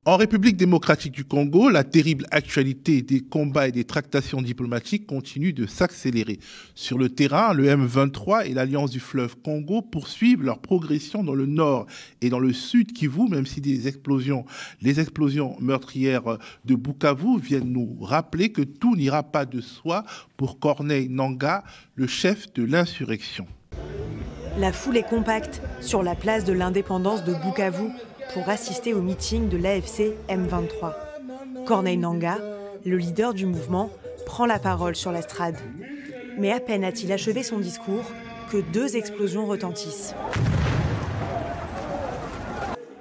En République démocratique du Congo, la terrible actualité des combats et des tractations diplomatiques continue de s'accélérer. Sur le terrain, le M23 et l'Alliance du fleuve Congo poursuivent leur progression dans le nord et dans le sud Kivu, même si les explosions meurtrières de Bukavu viennent nous rappeler que tout n'ira pas de soi pour Corneille Nangaa, le chef de l'insurrection. La foule est compacte sur la place de l'indépendance de Bukavu pour assister au meeting de l'AFC M23. Corneille Nangaa, le leader du mouvement, prend la parole sur l'estrade. Mais à peine a-t-il achevé son discours que 2 explosions retentissent.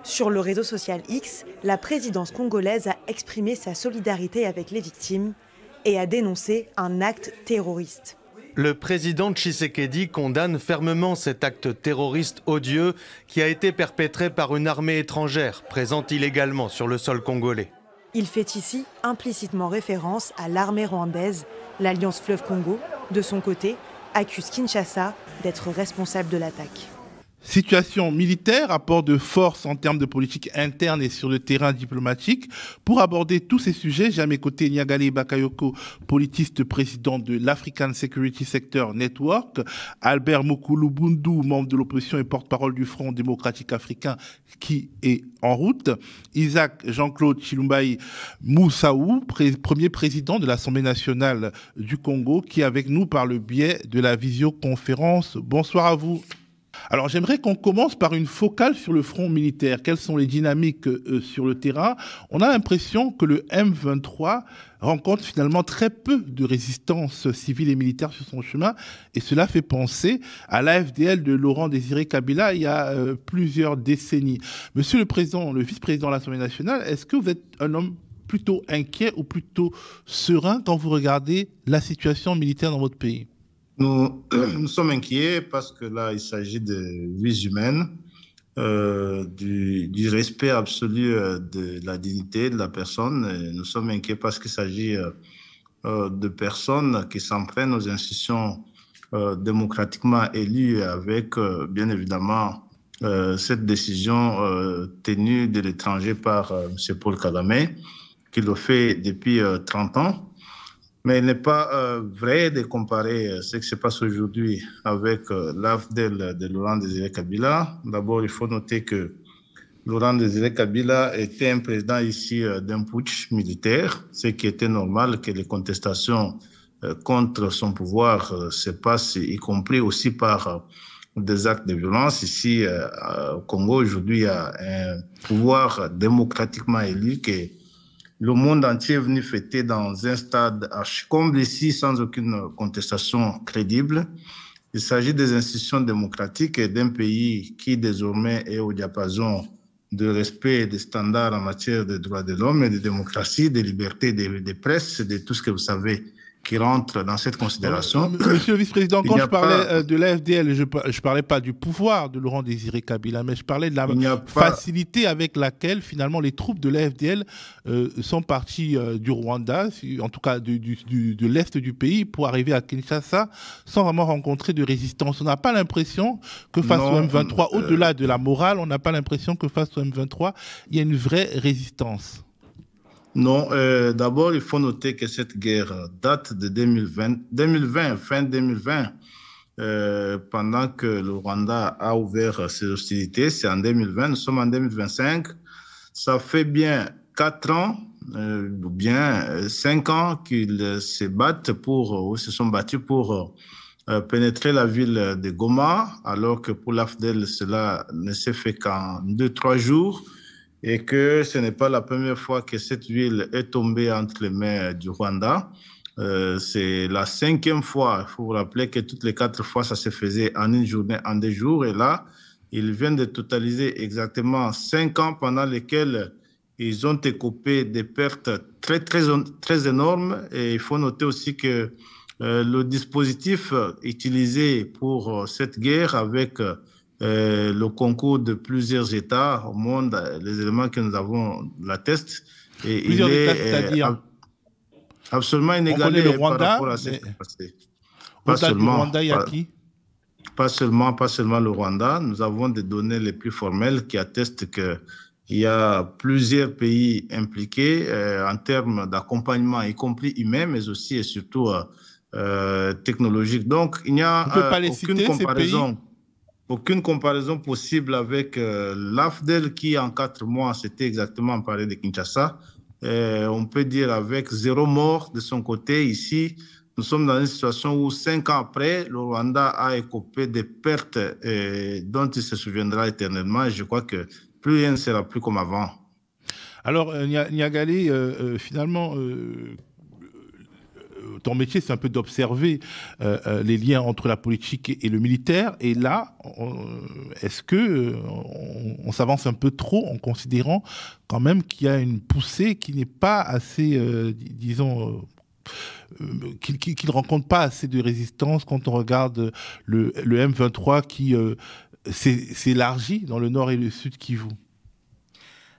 Sur le réseau social X, la présidence congolaise a exprimé sa solidarité avec les victimes et a dénoncé un acte terroriste. Le président Tshisekedi condamne fermement cet acte terroriste odieux qui a été perpétré par une armée étrangère présente illégalement sur le sol congolais. Il fait ici implicitement référence à l'armée rwandaise. L'Alliance Fleuve Congo, de son côté, accuse Kinshasa d'être responsable de l'attaque. Situation militaire, rapport de force en termes de politique interne et sur le terrain diplomatique. Pour aborder tous ces sujets, j'ai à mes côtés Niagalé Bakayoko, politiste président de l'African Security Sector Network, Albert Mokulu-Bundu, membre de l'opposition et porte-parole du Front démocratique africain qui est en route, Isaac Jean-Claude Chilumbaï Moussaou, premier président de l'Assemblée nationale du Congo, qui est avec nous par le biais de la visioconférence. Bonsoir à vous. Alors j'aimerais qu'on commence par une focale sur le front militaire. Quelles sont les dynamiques sur le terrain? On a l'impression que le M23 rencontre finalement très peu de résistance civile et militaire sur son chemin, et cela fait penser à l'AFDL de Laurent-Désiré Kabila il y a plusieurs décennies. Monsieur le président, le vice-président de l'Assemblée nationale, est-ce que vous êtes un homme plutôt inquiet ou plutôt serein quand vous regardez la situation militaire dans votre pays? Nous sommes inquiets parce que là, il s'agit de vies humaines, du respect absolu de la dignité de la personne. Et nous sommes inquiets parce qu'il s'agit de personnes qui s'en prennent aux institutions démocratiquement élues avec, bien évidemment, cette décision tenue de l'étranger par M. Paul Kagame, qui le fait depuis 30 ans. Mais il n'est pas vrai de comparer ce qui se passe aujourd'hui avec l'AFDL de Laurent-Désiré Kabila. D'abord, il faut noter que Laurent-Désiré Kabila était un président ici d'un putsch militaire, ce qui était normal que les contestations contre son pouvoir se passent, y compris aussi par des actes de violence. Ici, au Congo, aujourd'hui, il y a un pouvoir démocratiquement élu qui le monde entier est venu fêter dans un stade archi-comble ici, sans aucune contestation crédible. Il s'agit des institutions démocratiques et d'un pays qui désormais est au diapason de respect des standards en matière de droits de l'homme et de démocratie, de liberté de presse, de tout ce que vous savez qui rentre dans cette considération. Monsieur le vice-président, quand je parlais de l'AFDL, je ne parlais pas du pouvoir de Laurent-Désiré Kabila, mais je parlais de la facilité avec laquelle, finalement, les troupes de l'AFDL sont parties du Rwanda, en tout cas de l'Est du pays, pour arriver à Kinshasa sans vraiment rencontrer de résistance. On n'a pas l'impression que face au M23, au-delà de la morale, on n'a pas l'impression que face au M23, il y a une vraie résistance. Non, d'abord, il faut noter que cette guerre date de 2020, fin 2020, pendant que le Rwanda a ouvert ses hostilités. C'est en 2020, nous sommes en 2025. Ça fait bien 4 ans, ou bien 5 ans qu'ils se battent ou se sont battus pour pénétrer la ville de Goma, alors que pour l'AFDL, cela ne s'est fait qu'en 2-3 jours. Et que ce n'est pas la première fois que cette ville est tombée entre les mains du Rwanda. C'est la 5e fois. Il faut vous rappeler que toutes les 4 fois, ça se faisait en une journée, en 2 jours. Et là, ils viennent de totaliser exactement 5 ans pendant lesquels ils ont écopé des pertes très énormes. Et il faut noter aussi que le dispositif utilisé pour cette guerre avec le concours de plusieurs États au monde, les éléments que nous avons l'attestent. Et plusieurs États, c'est-à-dire absolument inégalé le Rwanda, par rapport à ce qui s'est passé. Pas seulement, du Rwanda, il y a qui? Pas seulement le Rwanda. Nous avons des données les plus formelles qui attestent qu'il il y a plusieurs pays impliqués en termes d'accompagnement, y compris humain, mais aussi et surtout technologique. Donc, il n'y a aucune comparaison possible avec l'AFDEL qui, en 4 mois, s'était exactement emparé de Kinshasa. On peut dire avec 0 mort de son côté. Ici, nous sommes dans une situation où 5 ans après, le Rwanda a écopé des pertes dont il se souviendra éternellement. Et je crois que plus rien ne sera plus comme avant. Alors, Niagalé, finalement, ton métier, c'est un peu d'observer les liens entre la politique et le militaire. Et là, est-ce que on s'avance un peu trop en considérant quand même qu'il y a une poussée qui n'est pas assez, disons, qui ne rencontre pas assez de résistance quand on regarde le M23 qui s'élargit dans le nord et le sud Kivu?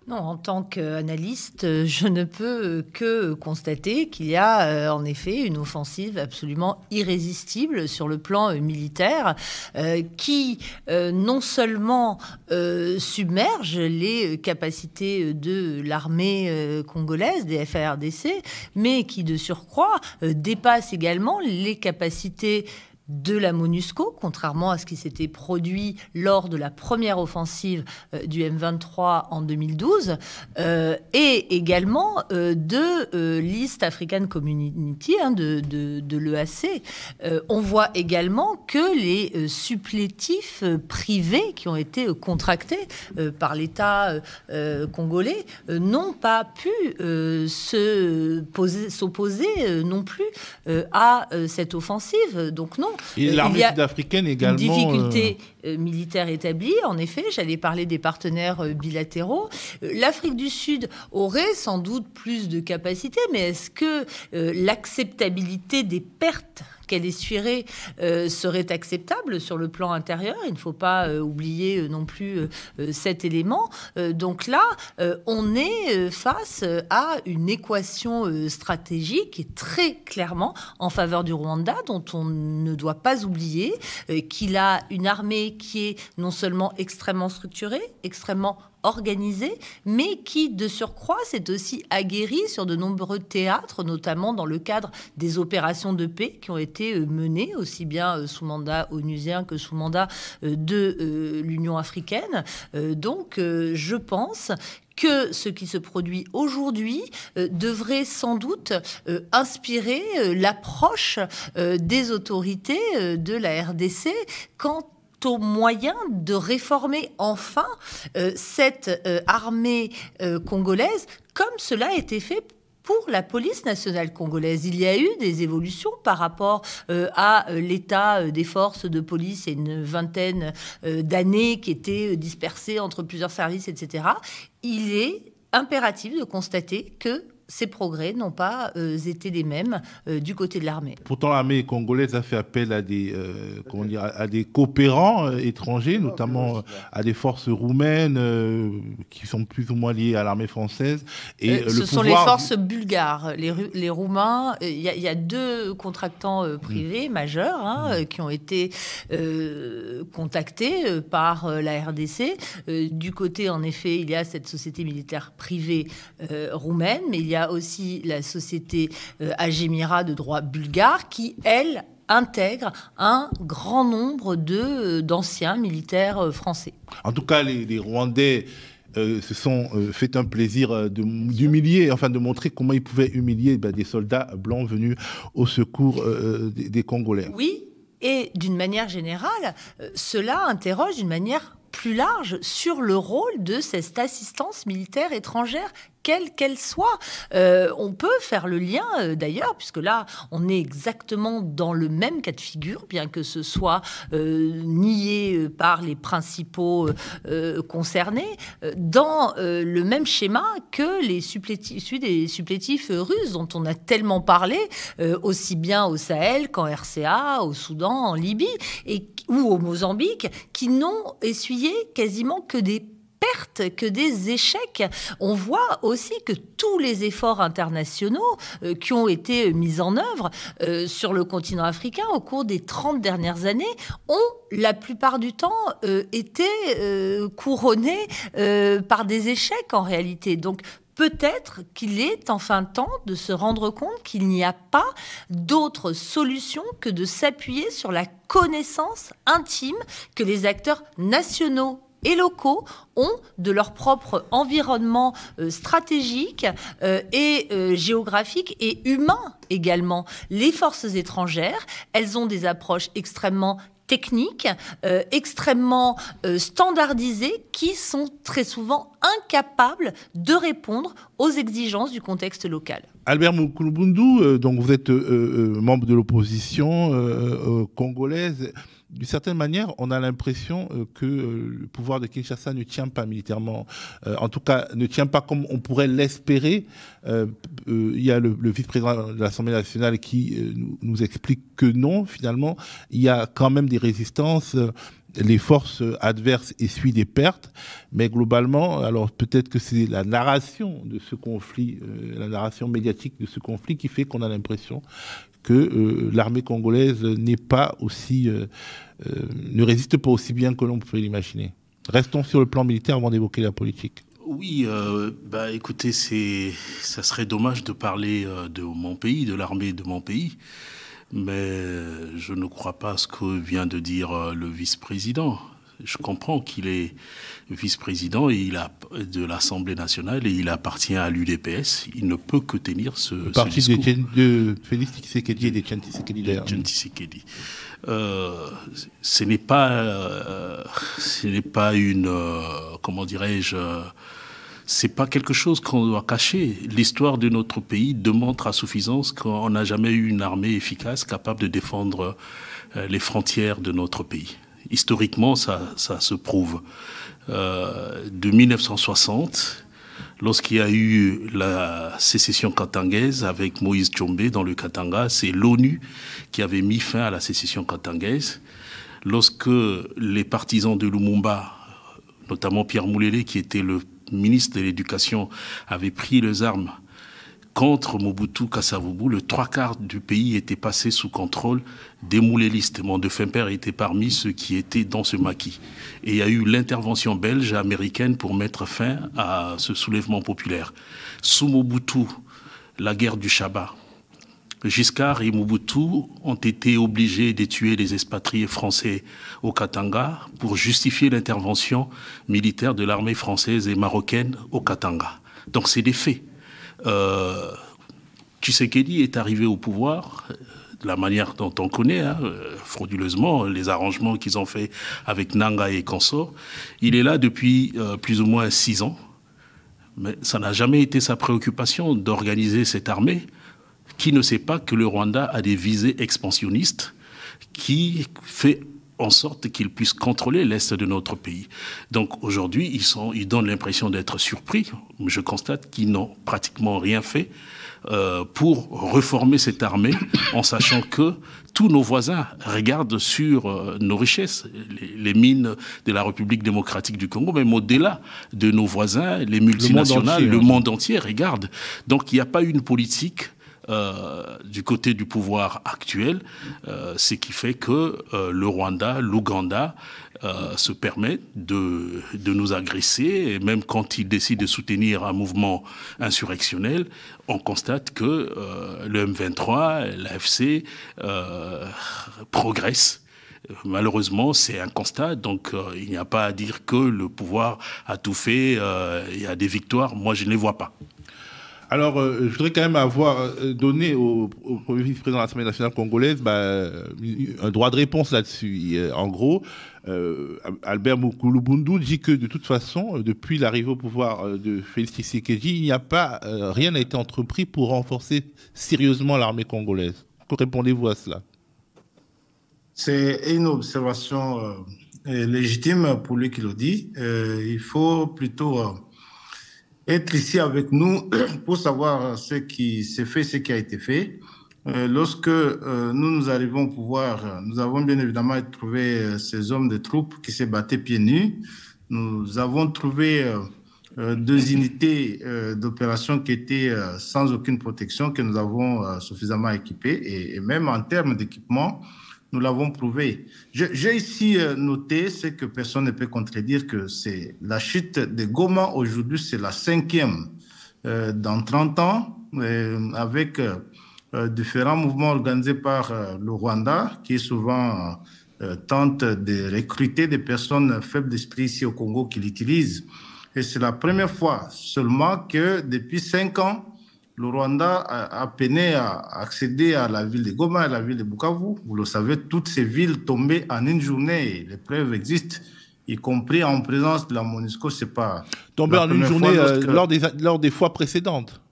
Non, en tant qu'analyste, je ne peux que constater qu'il y a en effet une offensive absolument irrésistible sur le plan militaire qui non seulement submerge les capacités de l'armée congolaise, des FARDC, mais qui de surcroît dépasse également les capacités de la MONUSCO, contrairement à ce qui s'était produit lors de la première offensive du M23 en 2012, et également de l'East African Community, de l'EAC. On voit également que les supplétifs privés qui ont été contractés par l'État congolais n'ont pas pu s'opposer non plus à cette offensive. Donc non. Et l'armée sud-africaine également. Une difficulté militaire établie. En effet, j'allais parler des partenaires bilatéraux. L'Afrique du Sud aurait sans doute plus de capacités, mais est-ce que l'acceptabilité des pertes qu'elle essuierait serait acceptable sur le plan intérieur? Il ne faut pas oublier non plus cet élément. Donc là, on est face à une équation stratégique qui est très clairement en faveur du Rwanda, dont on ne doit pas oublier qu'il a une armée qui est non seulement extrêmement structurée, extrêmement organisée, mais qui, de surcroît, s'est aussi aguerrie sur de nombreux théâtres, notamment dans le cadre des opérations de paix qui ont été menées, aussi bien sous mandat onusien que sous mandat de l'Union africaine. Donc, je pense que ce qui se produit aujourd'hui devrait sans doute inspirer l'approche des autorités de la RDC quant aux moyens de réformer enfin cette armée congolaise, comme cela a été fait pour la police nationale congolaise. Il y a eu des évolutions par rapport à l'état des forces de police il y a une vingtaine d'années qui étaient dispersées entre plusieurs services, etc. Il est impératif de constater que ces progrès n'ont pas été les mêmes du côté de l'armée. Pourtant, l'armée congolaise a fait appel à des, à des coopérants étrangers, notamment à des forces roumaines qui sont plus ou moins liées à l'armée française. Et ce sont les forces bulgares. Les Roumains, il y a 2 contractants privés majeurs qui ont été contactés par la RDC. Du côté, en effet, il y a cette société militaire privée roumaine, mais il y a aussi la société Agémira de droit bulgare qui, elle, intègre un grand nombre d'anciens militaires français. En tout cas, les Rwandais se sont fait un plaisir d'humilier, enfin de montrer comment ils pouvaient humilier des soldats blancs venus au secours des Congolais. Oui, et d'une manière générale, cela interroge d'une manière plus large sur le rôle de cette assistance militaire étrangère, quelle qu'elle soit. On peut faire le lien, d'ailleurs, puisque là, on est exactement dans le même cas de figure, bien que ce soit nié par les principaux concernés, dans le même schéma que celui des supplétifs russes, dont on a tellement parlé, aussi bien au Sahel qu'en RCA, au Soudan, en Libye, ou au Mozambique, qui n'ont essuyé quasiment que des pertes que des échecs. On voit aussi que tous les efforts internationaux qui ont été mis en œuvre sur le continent africain au cours des 30 dernières années ont la plupart du temps été couronnés par des échecs en réalité. Donc peut-être qu'il est enfin temps de se rendre compte qu'il n'y a pas d'autre solution que de s'appuyer sur la connaissance intime que les acteurs nationaux et locaux ont de leur propre environnement stratégique et géographique et humain également. Les forces étrangères, elles ont des approches extrêmement techniques, extrêmement standardisées, qui sont très souvent incapables de répondre aux exigences du contexte local. Albert Moukoulou-Boundou, donc vous êtes membre de l'opposition congolaise. D'une certaine manière, on a l'impression que le pouvoir de Kinshasa ne tient pas militairement, en tout cas ne tient pas comme on pourrait l'espérer. Il y a le vice-président de l'Assemblée nationale qui nous explique que non, finalement, il y a quand même des résistances. Les forces adverses essuient des pertes, mais globalement, alors peut-être que c'est la narration de ce conflit, la narration médiatique de ce conflit qui fait qu'on a l'impression que l'armée congolaise n'est pas aussi, ne résiste pas aussi bien que l'on peut l'imaginer. Restons sur le plan militaire avant d'évoquer la politique. Oui, écoutez, ça serait dommage de parler de mon pays, de l'armée de mon pays, mais je ne crois pas à ce que vient de dire le vice-président. Je comprends qu'il est vice-président de l'Assemblée nationale et il appartient à l'UDPS. Il ne peut que tenir ce discours. Le parti de Félix Tshisekedi et d'Etienne Tshisekedi d'ailleurs. Ce n'est pas une, comment dirais-je, c'est pas quelque chose qu'on doit cacher. L'histoire de notre pays démontre à suffisance qu'on n'a jamais eu une armée efficace capable de défendre les frontières de notre pays. Historiquement, ça se prouve. De 1960, lorsqu'il y a eu la sécession katangaise avec Moïse Tshombe dans le Katanga, c'est l'ONU qui avait mis fin à la sécession katangaise. Lorsque les partisans de Lumumba, notamment Pierre Moulélé, qui était le ministre de l'Éducation, avaient pris les armes contre Mobutu Kasavubu, le 3/4 du pays était passé sous contrôle des moulélistes. Mon défunt père était parmi ceux qui étaient dans ce maquis. Et il y a eu l'intervention belge et américaine pour mettre fin à ce soulèvement populaire. Sous Mobutu, la guerre du Chaba. Giscard et Mobutu ont été obligés de tuer les expatriés français au Katanga pour justifier l'intervention militaire de l'armée française et marocaine au Katanga. Donc c'est des faits. Tshisekedi est arrivé au pouvoir de la manière dont on connaît, frauduleusement, les arrangements qu'ils ont fait avec Nanga et consorts. Il est là depuis plus ou moins 6 ans, mais ça n'a jamais été sa préoccupation d'organiser cette armée qui ne sait pas que le Rwanda a des visées expansionnistes qui fait en sorte qu'ils puissent contrôler l'Est de notre pays. Donc aujourd'hui, ils donnent l'impression d'être surpris. Je constate qu'ils n'ont pratiquement rien fait pour reformer cette armée, en sachant que tous nos voisins regardent sur nos richesses, les mines de la République démocratique du Congo, même au-delà de nos voisins, les multinationales, le monde entier regarde. Donc il n'y a pas une politique du côté du pouvoir actuel, ce qui fait que le Rwanda, l'Ouganda se permettent de nous agresser, et même quand ils décident de soutenir un mouvement insurrectionnel, on constate que le M23, l'AFC progressent. Malheureusement, c'est un constat, donc il n'y a pas à dire que le pouvoir a tout fait, il y a des victoires, moi je ne les vois pas. Alors, je voudrais quand même avoir donné au premier vice-président de l'Assemblée nationale congolaise un droit de réponse là-dessus. En gros, Albert Moukoulou-Boundou dit que de toute façon, depuis l'arrivée au pouvoir de Félix Tshisekedi, il n'y a pas, rien n'a été entrepris pour renforcer sérieusement l'armée congolaise. Que répondez-vous à cela? C'est une observation légitime pour lui qui le dit. Il faut plutôt être ici avec nous pour savoir ce qui s'est fait, ce qui a été fait. Lorsque nous arrivons au pouvoir, nous avons bien évidemment trouvé ces hommes de troupes qui se battaient pieds nus nous avons trouvé 2 unités d'opération qui étaient sans aucune protection, que nous avons suffisamment équipées. Et même en termes d'équipement, nous l'avons prouvé. J'ai ici noté ce que personne ne peut contredire, que c'est la chute de Goma aujourd'hui, c'est la 5e dans 30 ans, avec différents mouvements organisés par le Rwanda, qui souvent tente de recruter des personnes faibles d'esprit ici au Congo qui l'utilisent. Et c'est la première fois seulement que depuis 5 ans, le Rwanda a peiné à accéder à la ville de Goma et à la ville de Bukavu. Vous le savez, toutes ces villes tombées en une journée, et les preuves existent, y compris en présence de la MONUSCO. C'est pas tombées en une journée lors des fois précédentes.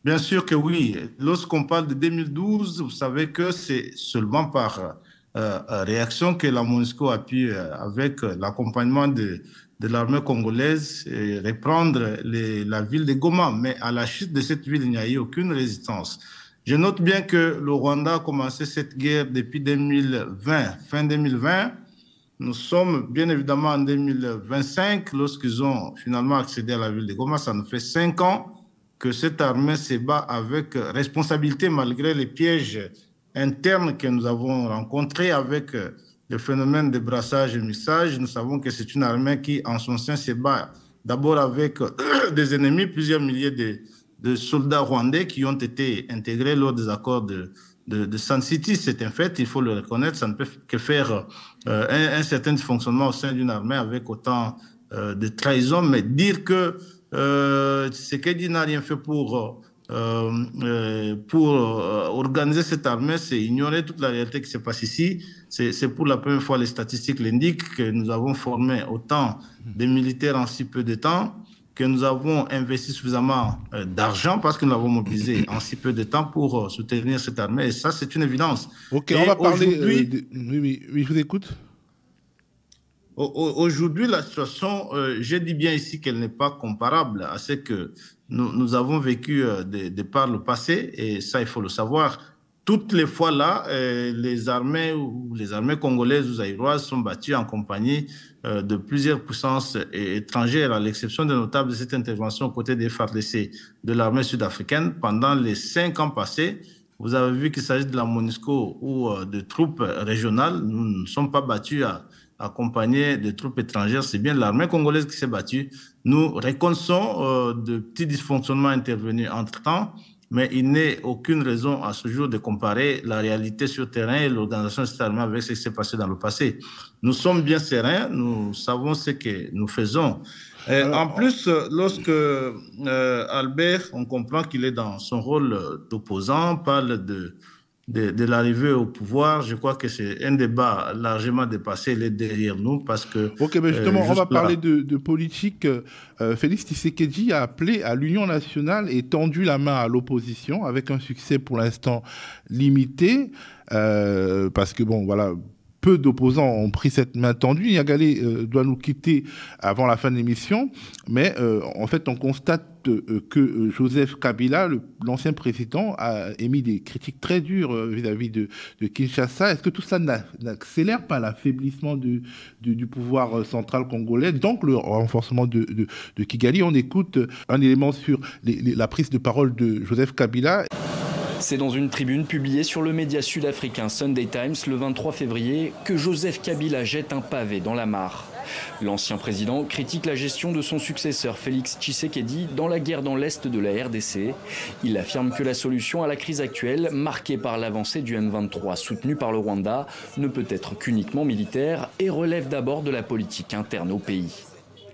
Bien sûr que oui. Lorsqu'on parle de 2012, vous savez que c'est seulement par réaction que la MONUSCO a pu, avec l'accompagnement de l'armée congolaise, reprendre la ville de Goma. Mais à la chute de cette ville, il n'y a eu aucune résistance. Je note bien que le Rwanda a commencé cette guerre depuis 2020, fin 2020. Nous sommes bien évidemment en 2025, lorsqu'ils ont finalement accédé à la ville de Goma. Ça nous fait 5 ans que cette armée se bat avec responsabilité, malgré les pièges internes que nous avons rencontrés avec le phénomène de brassage et mixage. Nous savons que c'est une armée qui, en son sein, se bat d'abord avec des ennemis, plusieurs milliers de soldats rwandais qui ont été intégrés lors des accords de Sun City. C'est un fait, il faut le reconnaître. Ça ne peut que faire un certain dysfonctionnement au sein d'une armée avec autant de trahison. Mais dire que Tshisekedi n'a rien fait pour organiser cette armée, c'est ignorer toute la réalité qui se passe ici. C'est pour la première fois, les statistiques l'indiquent, que nous avons formé autant de militaires en si peu de temps, que nous avons investi suffisamment d'argent parce que nous l'avons mobilisé en si peu de temps pour soutenir cette armée. Et ça, c'est une évidence. Ok, on va parler... Oui, je vous écoute. Aujourd'hui, la situation, je dis bien ici qu'elle n'est pas comparable à ce que nous avons vécu de par le passé, et ça, il faut le savoir. Toutes les fois là, les armées congolaises ou zaïroises sont battues en compagnie de plusieurs puissances étrangères, à l'exception de notables de cette intervention aux côtés des FARDC de l'armée sud-africaine. Pendant les 5 ans passés, vous avez vu qu'il s'agit de la MONUSCO ou de troupes régionales. Nous ne sommes pas battus accompagnés de troupes étrangères, c'est bien l'armée congolaise qui s'est battue. Nous reconnaissons de petits dysfonctionnements intervenus entre-temps, mais il n'est aucune raison à ce jour de comparer la réalité sur le terrain et l'organisation de cette armée avec ce qui s'est passé dans le passé. Nous sommes bien sereins, nous savons ce que nous faisons. En plus, lorsque Albert, on comprend qu'il est dans son rôle d'opposant, parle de l'arrivée au pouvoir, je crois que c'est un débat largement dépassé, il est derrière nous parce que... Ok, mais justement, on va parler de politique. Félix Tshisekedi a appelé à l'Union nationale et tendu la main à l'opposition avec un succès pour l'instant limité parce que, bon, voilà... Peu d'opposants ont pris cette main tendue. Niagalé doit nous quitter avant la fin de l'émission. Mais en fait, on constate que Joseph Kabila, l'ancien président, a émis des critiques très dures vis-à-vis de Kinshasa. Est-ce que tout ça n'accélère pas l'affaiblissement du pouvoir central congolais, donc le renforcement de Kigali? On écoute un élément sur la prise de parole de Joseph Kabila. C'est dans une tribune publiée sur le média sud-africain Sunday Times le 23 février que Joseph Kabila jette un pavé dans la mare. L'ancien président critique la gestion de son successeur Félix Tshisekedi dans la guerre dans l'est de la RDC. Il affirme que la solution à la crise actuelle, marquée par l'avancée du M23 soutenue par le Rwanda, ne peut être qu'uniquement militaire et relève d'abord de la politique interne au pays.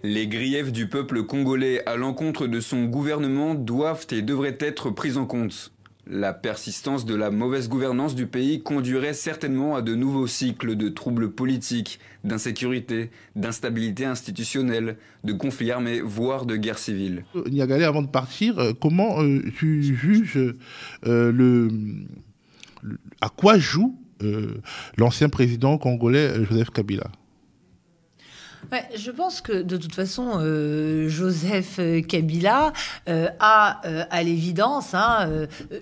Les griefs du peuple congolais à l'encontre de son gouvernement doivent et devraient être pris en compte. La persistance de la mauvaise gouvernance du pays conduirait certainement à de nouveaux cycles de troubles politiques, d'insécurité, d'instabilité institutionnelle, de conflits armés, voire de guerre civile. Niagalé, avant de partir, comment tu juges à quoi joue l'ancien président congolais Joseph Kabila? Ouais, je pense que de toute façon, Joseph Kabila a à l'évidence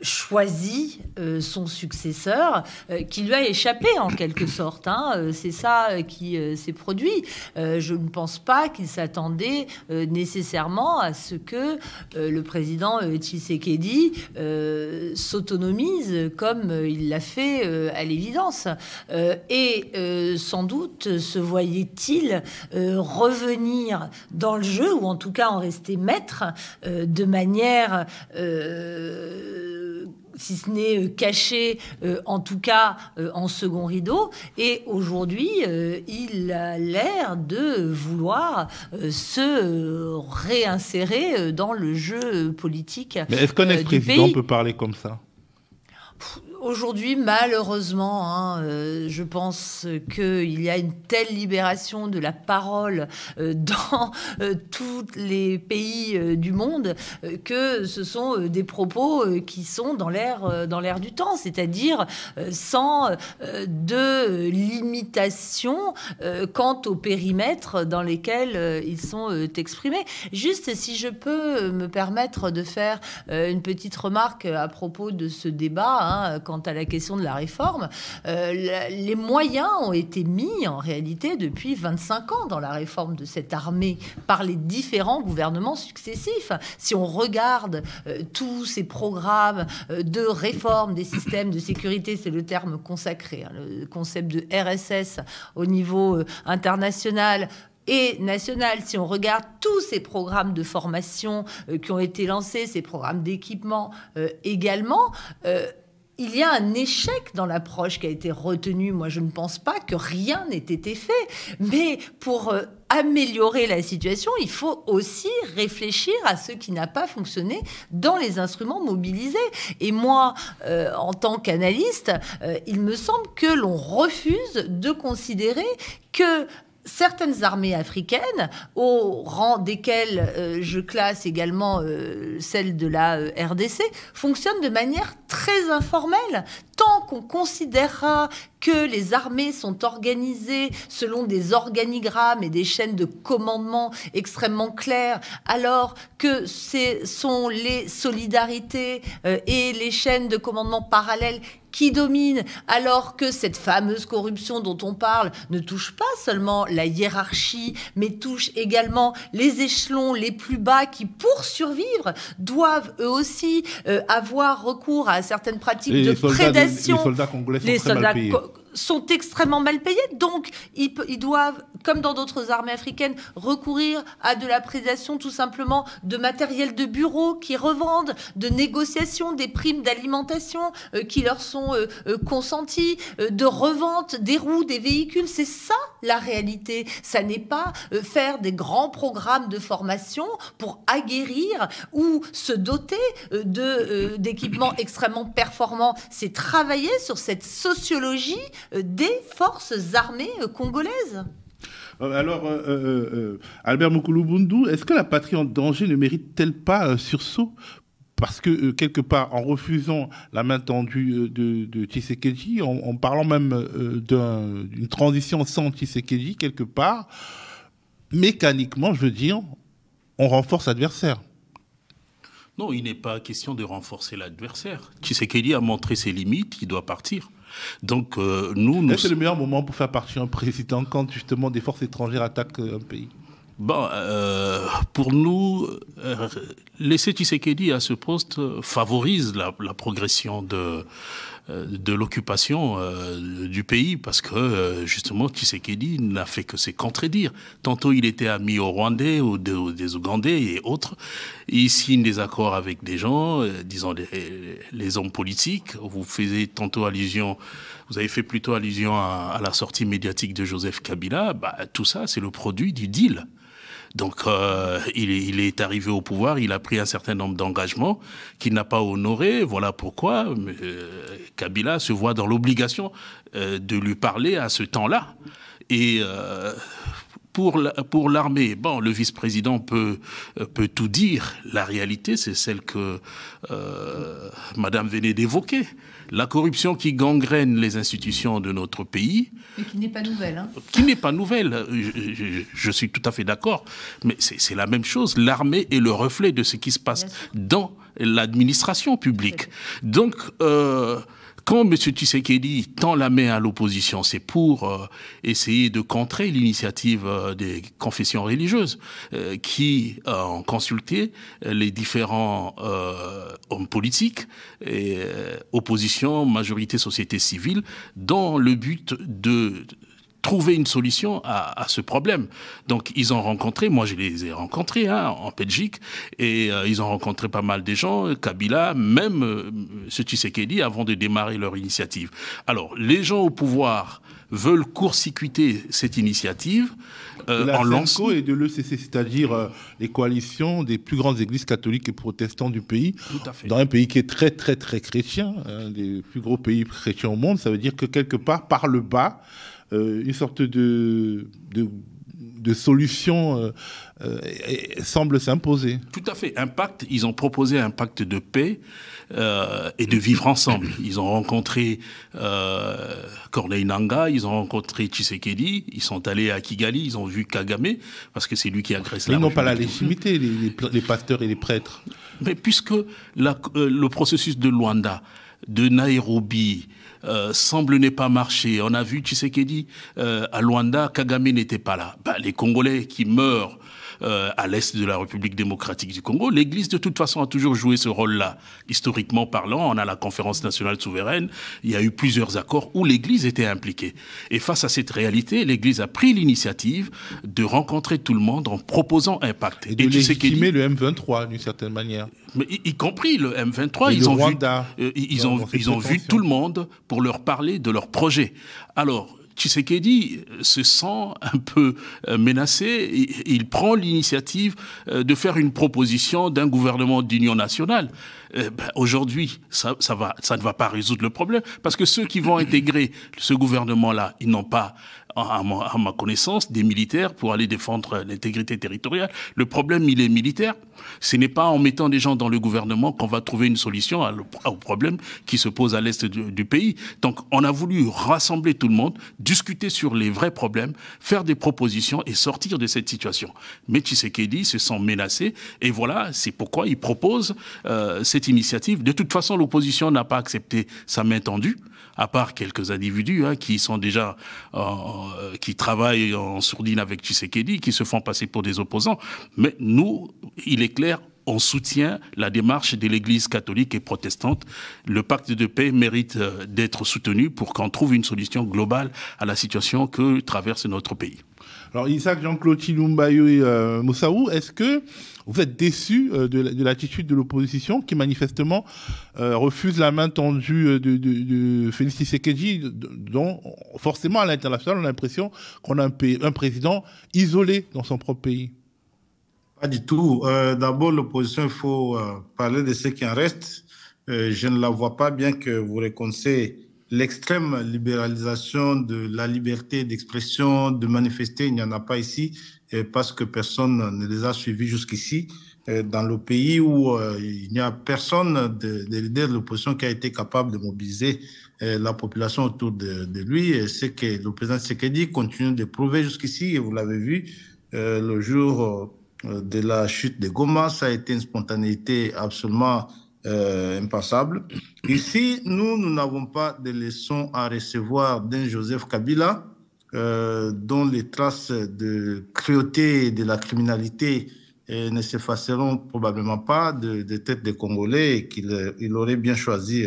choisi son successeur qui lui a échappé en quelque sorte. C'est ça qui s'est produit. Je ne pense pas qu'il s'attendait nécessairement à ce que le président Tshisekedi s'autonomise comme il l'a fait à l'évidence. Et sans doute se voyait-il revenir dans le jeu, ou en tout cas en rester maître, de manière, si ce n'est cachée, en tout cas en second rideau. Et aujourd'hui, il a l'air de vouloir se réinsérer dans le jeu politique. Mais est-ce qu'un ex-président peut parler comme ça ? Aujourd'hui, malheureusement, je pense qu'il y a une telle libération de la parole dans tous les pays du monde que ce sont des propos qui sont dans l'air du temps, c'est-à-dire sans de limitation quant au périmètre dans lesquels ils sont exprimés. Juste, si je peux me permettre de faire une petite remarque à propos de ce débat, quant à la question de la réforme, les moyens ont été mis en réalité depuis 25 ans dans la réforme de cette armée par les différents gouvernements successifs. Si on regarde tous ces programmes de réforme des systèmes de sécurité, c'est le terme consacré, le concept de RSS au niveau international et national, si on regarde tous ces programmes de formation qui ont été lancés, ces programmes d'équipement également, il y a un échec dans l'approche qui a été retenue. Moi, je ne pense pas que rien n'ait été fait. Mais pour améliorer la situation, il faut aussi réfléchir à ce qui n'a pas fonctionné dans les instruments mobilisés. Et moi, en tant qu'analyste, il me semble que l'on refuse de considérer que certaines armées africaines, au rang desquelles je classe également celle de la RDC, fonctionnent de manière très informelle. Tant qu'on considérera que les armées sont organisées selon des organigrammes et des chaînes de commandement extrêmement claires, alors que ce sont les solidarités et les chaînes de commandement parallèles qui domine, alors que cette fameuse corruption dont on parle ne touche pas seulement la hiérarchie, mais touche également les échelons les plus bas qui, pour survivre, doivent eux aussi avoir recours à certaines pratiques de prédation. Les soldats congolais sont très mal payés. Sont extrêmement mal payés, donc ils doivent, comme dans d'autres armées africaines, recourir à de la prédation tout simplement de matériel de bureau qui revendent, de négociation des primes d'alimentation qui leur sont consenties, de revente des roues, des véhicules. C'est ça la réalité. Ça n'est pas faire des grands programmes de formation pour aguerrir ou se doter d'équipements extrêmement performants. C'est travailler sur cette sociologie des forces armées congolaises. Alors, Albert Moukoulou-Boundou, est-ce que la patrie en danger ne mérite-t-elle pas un sursaut ? Parce que, quelque part, en refusant la main tendue de Tshisekedi, en parlant même d'une transition sans Tshisekedi, quelque part, mécaniquement, je veux dire, on renforce l'adversaire. Non, il n'est pas question de renforcer l'adversaire. Tshisekedi a montré ses limites, il doit partir. Donc, nous... C'est le meilleur moment pour faire partir un président quand, justement, des forces étrangères attaquent un pays. Bon, pour nous, laisser Tshisekedi à ce poste favorise la progression de l'occupation du pays, parce que justement Tshisekedi n'a fait que se contredire. Tantôt il était ami aux Rwandais, des Ougandais et autres. Il signe des accords avec des gens, disons les hommes politiques. Vous avez fait plutôt allusion à la sortie médiatique de Joseph Kabila. Tout ça, c'est le produit du deal. Donc, il est arrivé au pouvoir, il a pris un certain nombre d'engagements qu'il n'a pas honorés. Voilà pourquoi Kabila se voit dans l'obligation de lui parler à ce temps-là. Et pour l'armée, bon, le vice-président peut tout dire. La réalité, c'est celle que Madame venait d'évoquer. La corruption qui gangrène les institutions de notre pays. Mais qui n'est pas nouvelle. Hein. Qui n'est pas nouvelle. Je suis tout à fait d'accord. Mais c'est la même chose. L'armée est le reflet de ce qui se passe dans l'administration publique. Donc, quand M. Tshisekedi tend la main à l'opposition, c'est pour essayer de contrer l'initiative des confessions religieuses qui ont consulté les différents hommes politiques, et, opposition, majorité, société civile, dans le but de trouver une solution à ce problème. Donc, ils ont rencontré, moi je les ai rencontrés en Belgique, et ils ont rencontré pas mal de gens, Kabila, même ce Tshisekedi, avant de démarrer leur initiative. Alors, les gens au pouvoir veulent court-circuiter cette initiative en lançant... et de l'ECC, c'est-à-dire les coalitions des plus grandes églises catholiques et protestantes du pays, dans un pays qui est très, très, très chrétien, des plus gros pays chrétiens au monde. Ça veut dire que quelque part, par le bas, une sorte de solution semble s'imposer. Tout à fait. Ils ont proposé un pacte de paix et de vivre ensemble. Ils ont rencontré Corneille Nangaa, ils ont rencontré Tshisekedi, ils sont allés à Kigali, ils ont vu Kagame, parce que c'est lui qui agresse la République. Ils n'ont pas la légitimité, les pasteurs et les prêtres. Mais puisque le processus de Luanda, de Nairobi, semble ne pas marcher. On a vu Tshisekedi à Luanda, Kagame n'était pas là. Les Congolais qui meurent à l'est de la République démocratique du Congo, l'Église de toute façon a toujours joué ce rôle-là. Historiquement parlant, on a la conférence nationale souveraine, il y a eu plusieurs accords où l'Église était impliquée. Et face à cette réalité, l'Église a pris l'initiative de rencontrer tout le monde en proposant un pacte. Et de légitimer le M23 d'une certaine manière. Mais y compris le M23, ils ont vu tout le monde pour leur parler de leur projet. Alors, Tshisekedi se sent un peu menacé. Il prend l'initiative de faire une proposition d'un gouvernement d'union nationale. Aujourd'hui, ça ne va pas résoudre le problème, parce que ceux qui vont intégrer ce gouvernement-là, ils n'ont pas, à ma connaissance, des militaires pour aller défendre l'intégrité territoriale. Le problème, il est militaire. Ce n'est pas en mettant des gens dans le gouvernement qu'on va trouver une solution au problème qui se pose à l'est du pays. Donc, on a voulu rassembler tout le monde, discuter sur les vrais problèmes, faire des propositions et sortir de cette situation. Mais Tshisekedi se sent menacé, et voilà, c'est pourquoi il propose cette initiative. De toute façon, l'opposition n'a pas accepté sa main tendue, à part quelques individus qui sont déjà qui travaillent en sourdine avec Tshisekedi, qui se font passer pour des opposants. Mais nous, il est clair, on soutient la démarche de l'Église catholique et protestante. Le pacte de paix mérite d'être soutenu pour qu'on trouve une solution globale à la situation que traverse notre pays. Alors, Isaac Jean-Claude Chilumbayo et Moussaou, est-ce que vous êtes déçus de l'attitude de l'opposition qui manifestement refuse la main tendue de Félix Tshisekedi, dont forcément à l'international on a l'impression qu'on a un président isolé dans son propre pays? Pas du tout. D'abord, l'opposition, il faut parler de ce qui en reste. Je ne la vois pas, bien que vous reconnaissez l'extrême libéralisation de la liberté d'expression, de manifester. Il n'y en a pas ici, parce que personne ne les a suivis jusqu'ici. Dans le pays où il n'y a personne des leaders de l'opposition qui a été capable de mobiliser la population autour de lui. C'est que le président Tshisekedi continue de prouver jusqu'ici, et vous l'avez vu, le jour de la chute de Goma, ça a été une spontanéité absolument impassable. Ici, nous n'avons pas de leçons à recevoir d'un Joseph Kabila, dont les traces de cruauté et de la criminalité ne s'effaceront probablement pas de tête des Congolais, et qu'il aurait bien choisi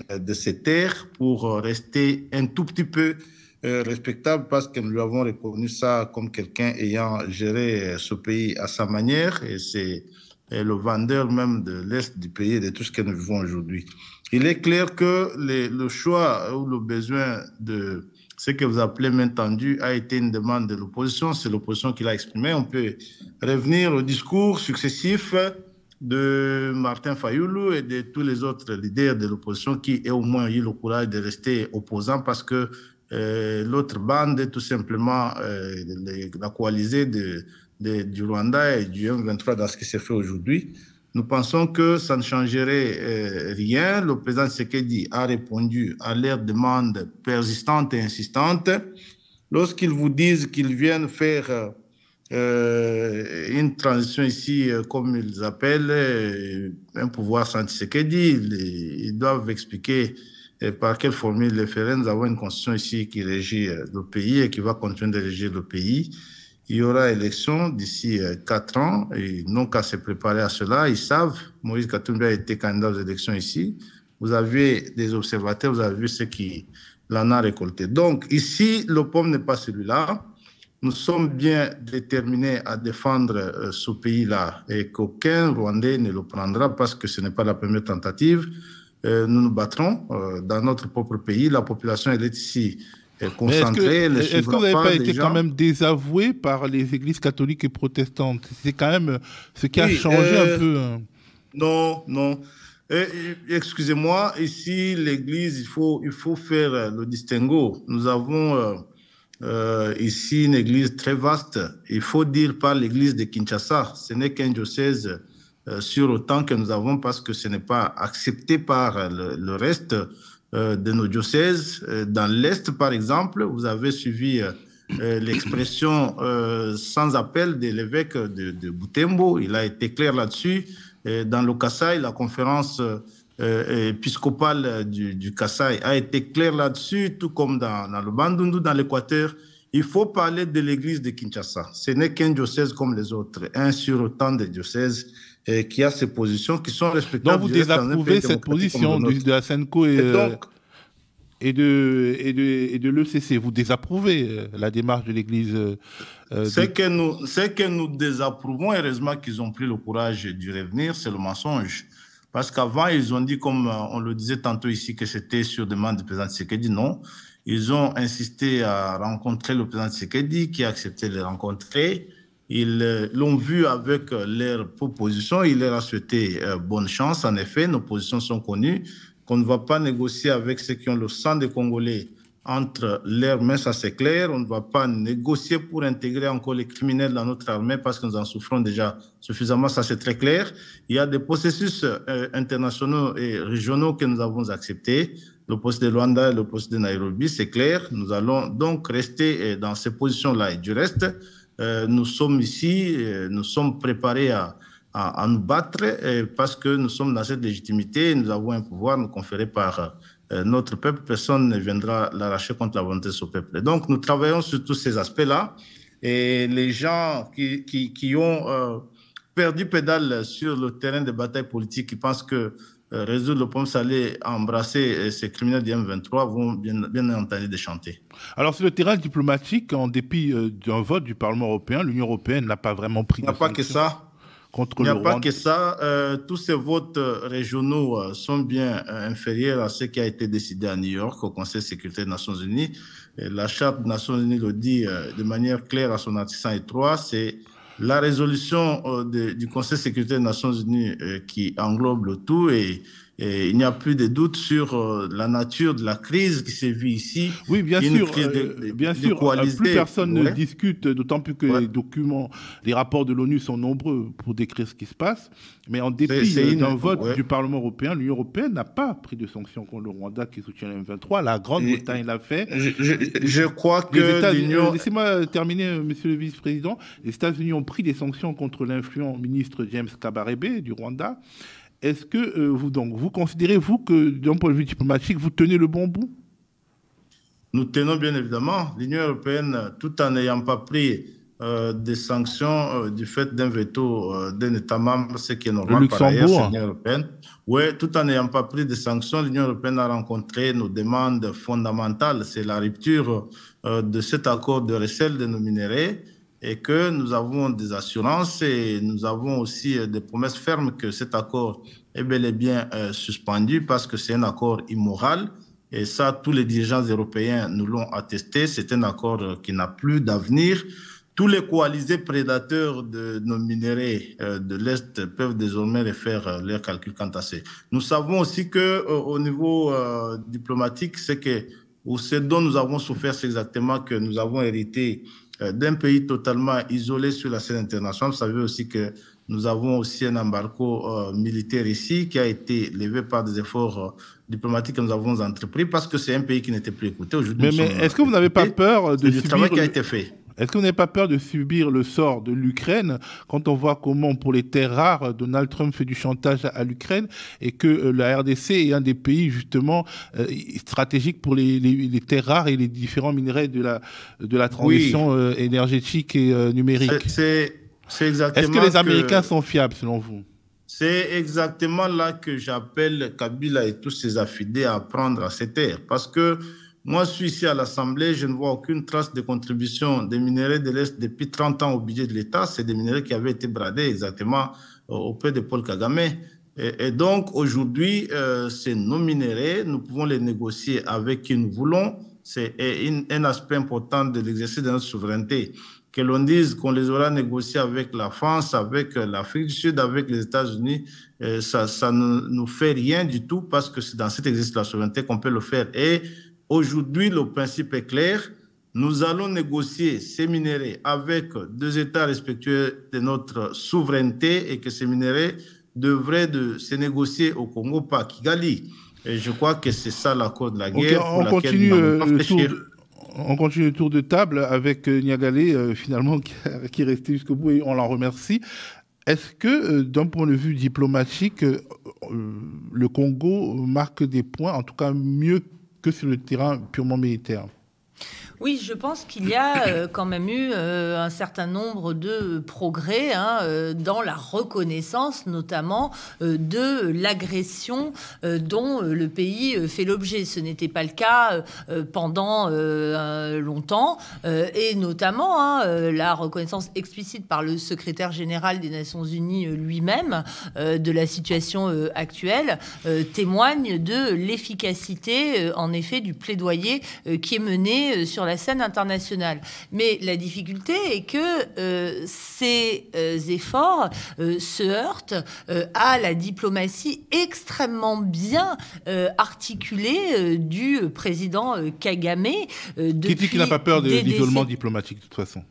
de se taire pour rester un tout petit peu respectable, parce que nous lui avons reconnu ça comme quelqu'un ayant géré ce pays à sa manière, et c'est le vendeur même de l'Est du pays, de tout ce que nous vivons aujourd'hui. Il est clair que le choix ou le besoin de ce que vous appelez main tendue a été une demande de l'opposition. C'est l'opposition qui l'a exprimé. On peut revenir au discours successif de Martin Fayulu et de tous les autres leaders de l'opposition qui, au moins, eu le courage de rester opposants, parce que l'autre bande, tout simplement la coalisée du Rwanda et du M23 dans ce qui s'est fait aujourd'hui. Nous pensons que ça ne changerait rien. Le président Tshisekedi a répondu à leurs demandes persistantes et insistantes. Lorsqu'ils vous disent qu'ils viennent faire une transition ici, comme ils appellent, un pouvoir sans Tshisekedi, ils doivent expliquer par quelle formule les faire. Nous avons une constitution ici qui régit le pays et qui va continuer de régir le pays. Il y aura élection d'ici 4 ans. Ils n'ont qu'à se préparer à cela. Ils savent. Moïse Katumbi a été candidat aux élections ici. Vous avez des observateurs, vous avez vu ce qu'il en a récolté. Donc ici, le pomme n'est pas celui-là. Nous sommes bien déterminés à défendre ce pays-là et qu'aucun Rwandais ne le prendra parce que ce n'est pas la première tentative. Nous nous battrons dans notre propre pays. La population, elle est ici concentrée. Est-ce que vous n'avez pas été quand même désavoué par les églises catholiques et protestantes? C'est quand même ce qui a changé un peu. Non, non. Excusez-moi, ici, l'église, il faut faire le distinguo. Nous avons ici une église très vaste. Il faut dire pas l'église de Kinshasa. Ce n'est qu'un diocèse sur autant que nous avons parce que ce n'est pas accepté par le reste de nos diocèses. Dans l'Est, par exemple, vous avez suivi l'expression sans appel de l'évêque de Butembo. Il a été clair là-dessus. Dans le Kasaï, la conférence épiscopale du Kasaï a été claire là-dessus, tout comme dans le Bandundu, dans l'Équateur. Il faut parler de l'église de Kinshasa. Ce n'est qu'un diocèse comme les autres, un sur autant de diocèses qui a ses positions qui sont respectables. Donc vous désapprouvez cette position de la SENCO et de l'ECC. Vous désapprouvez la démarche de l'église. C'est que nous désapprouvons. Heureusement qu'ils ont pris le courage d'y revenir, c'est le mensonge. Parce qu'avant, ils ont dit, comme on le disait tantôt ici, que c'était sur demande du président Tshisekedi. Non. Ils ont insisté à rencontrer le président Tshisekedi, qui a accepté de les rencontrer. Ils l'ont vu avec leurs propositions. Il leur a souhaité bonne chance. En effet, nos positions sont connues. Qu'on ne va pas négocier avec ceux qui ont le sang des Congolais entre leurs mains, ça c'est clair. On ne va pas négocier pour intégrer encore les criminels dans notre armée parce que nous en souffrons déjà suffisamment, ça c'est très clair. Il y a des processus internationaux et régionaux que nous avons acceptés. Le poste de Luanda et le poste de Nairobi, c'est clair. Nous allons donc rester dans ces positions-là. Et du reste, nous sommes ici, nous sommes préparés à nous battre parce que nous sommes dans cette légitimité. Nous avons un pouvoir nous conféré par notre peuple. Personne ne viendra l'arracher contre la volonté de ce peuple. Et donc, nous travaillons sur tous ces aspects-là. Et les gens qui ont perdu pédale sur le terrain de bataille politique, qui pensent que résoudre le problème, ça allait embrasser ces criminels du M23, vont bien entendu déchanter. Alors, sur le terrain diplomatique, en dépit d'un vote du Parlement européen, l'Union européenne n'a pas vraiment pris de sanctions. Il n'y a pas que ça. Il n'y a pas que ça. Tous ces votes régionaux sont bien inférieurs à ce qui a été décidé à New York, au Conseil de sécurité des Nations Unies. Et la Charte des Nations Unies le dit de manière claire à son article 103, c'est la résolution du Conseil de sécurité des Nations Unies qui englobe le tout et il n'y a plus de doute sur la nature de la crise qui s'est vue ici. Oui, bien sûr. Plus personne ne discute, d'autant plus que les documents, les rapports de l'ONU sont nombreux pour décrire ce qui se passe. Mais en dépit d'un vote du Parlement européen, l'Union européenne n'a pas pris de sanctions contre le Rwanda qui soutient le M23. La Grande-Bretagne l'a fait. Je crois que l'Union... Laissez-moi terminer, monsieur le vice-président. Les États-Unis ont pris des sanctions contre l'influent ministre James Kabarebe du Rwanda. Est-ce que vous considérez, vous, que d'un point de vue diplomatique, vous tenez le bon bout? Nous tenons bien évidemment. L'Union européenne, tout en n'ayant pas pris des sanctions du fait d'un veto d'un État membre, ce qui est normal par ailleurs, c'est l'Union européenne. Oui, tout en n'ayant pas pris des sanctions, l'Union européenne a rencontré nos demandes fondamentales. C'est la rupture de cet accord de recel de nos minéraux. Et que nous avons des assurances et nous avons aussi des promesses fermes que cet accord est bel et bien suspendu parce que c'est un accord immoral. Et ça, tous les dirigeants européens nous l'ont attesté. C'est un accord qui n'a plus d'avenir. Tous les coalisés prédateurs de nos minéraux de l'Est peuvent désormais refaire leurs calculs quant à ça. Nous savons aussi qu'au niveau diplomatique, c'est que où ce dont nous avons souffert, c'est exactement que nous avons hérité d'un pays totalement isolé sur la scène internationale. Vous savez aussi que nous avons aussi un embargo militaire ici qui a été levé par des efforts diplomatiques que nous avons entrepris parce que c'est un pays qui n'était plus écouté. Aujourd'hui, mais est-ce que vous n'avez pas peur de du travail qui a été fait? Est-ce que vous n'avez pas peur de subir le sort de l'Ukraine quand on voit comment, pour les terres rares, Donald Trump fait du chantage à l'Ukraine et que la RDC est un des pays, justement, stratégiques pour les terres rares et les différents minerais de la transition énergétique et numérique? C'est exactement. Est-ce que les Américains sont fiables, selon vous? C'est exactement là que j'appelle Kabila et tous ses affidés à prendre à ces terres. Parce que moi, je suis ici à l'Assemblée, je ne vois aucune trace de contribution des minerais de l'Est depuis 30 ans au budget de l'État. C'est des minerais qui avaient été bradés exactement auprès de Paul Kagame. Et donc, aujourd'hui, c'est nos minerais, nous pouvons les négocier avec qui nous voulons. C'est un aspect important de l'exercice de notre souveraineté. Que l'on dise qu'on les aura négociés avec la France, avec l'Afrique du Sud, avec les États-Unis, ça ne nous fait rien du tout parce que c'est dans cet exercice de la souveraineté qu'on peut le faire. Et aujourd'hui, le principe est clair. Nous allons négocier ces minéraux avec deux États respectueux de notre souveraineté et que ces minéraux devraient se négocier au Congo, pas à Kigali. Et je crois que c'est ça l'accord de la guerre pour laquelle nous allons réfléchir. On continue le tour de table avec Niagalé, finalement, qui est resté jusqu'au bout et on l'en remercie. Est-ce que, d'un point de vue diplomatique, le Congo marque des points, en tout cas mieux que sur le terrain purement militaire? Oui, je pense qu'il y a quand même eu un certain nombre de progrès dans la reconnaissance, notamment de l'agression dont le pays fait l'objet. Ce n'était pas le cas pendant longtemps, et notamment la reconnaissance explicite par le secrétaire général des Nations Unies lui-même de la situation actuelle témoigne de l'efficacité, en effet, du plaidoyer qui est mené sur la scène internationale. Mais la difficulté est que ces efforts se heurtent à la diplomatie extrêmement bien articulée du président Kagame. Qui dit qu'il n'a pas peur de l'isolement diplomatique, de toute façon.